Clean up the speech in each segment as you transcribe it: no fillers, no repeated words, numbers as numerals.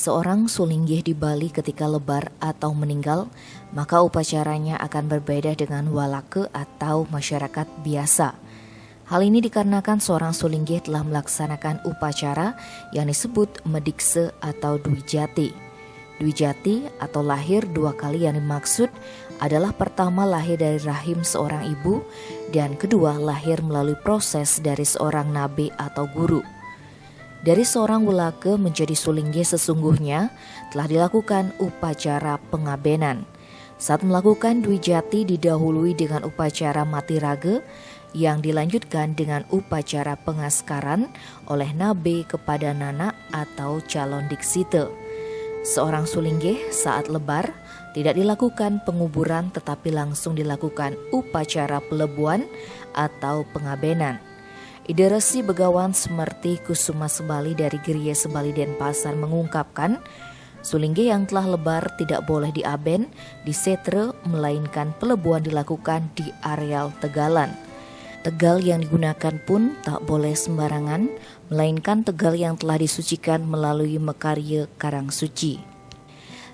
seorang sulinggih di Bali ketika lebar atau meninggal, maka upacaranya akan berbeda dengan walake atau masyarakat biasa. Hal ini dikarenakan seorang sulinggih telah melaksanakan upacara yang disebut medikse atau dwijati. Dwijati atau lahir dua kali yang dimaksud adalah pertama lahir dari rahim seorang ibu dan kedua lahir melalui proses dari seorang nabi atau guru. Dari seorang walake menjadi sulinggih sesungguhnya telah dilakukan upacara pengabenan. Saat melakukan dwijati didahului dengan upacara mati raga yang dilanjutkan dengan upacara pengaskaran oleh nabe kepada nana atau calon diksite. Seorang sulinggih saat lebar tidak dilakukan penguburan tetapi langsung dilakukan upacara pelebuan atau pengabenan. Ide Resi Begawan Semerti Kusuma Sebali dari Geria Sebali Denpasar mengungkapkan, sulinggih yang telah lebar tidak boleh diaben, disetre, melainkan pelebuan dilakukan di areal tegalan. Tegal yang digunakan pun tak boleh sembarangan, melainkan tegal yang telah disucikan melalui mekarya karang suci.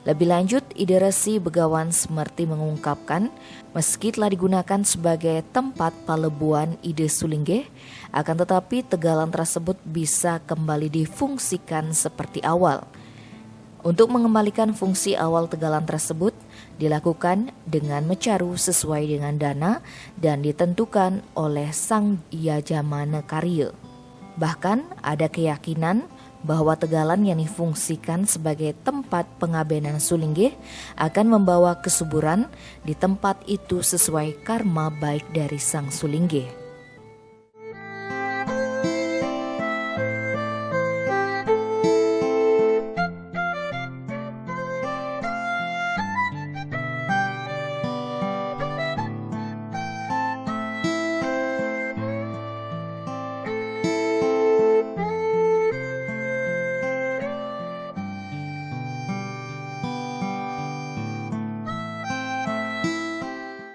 Lebih lanjut, Ide Resi Begawan Semerti mengungkapkan, meski telah digunakan sebagai tempat palebuan ide sulinggih, akan tetapi tegalan tersebut bisa kembali difungsikan seperti awal. Untuk mengembalikan fungsi awal tegalan tersebut, dilakukan dengan mecaru sesuai dengan dana dan ditentukan oleh sang yajamana karya. Bahkan ada keyakinan bahwa tegalan yang difungsikan sebagai tempat pengabenan sulinggih akan membawa kesuburan di tempat itu sesuai karma baik dari sang sulinggih.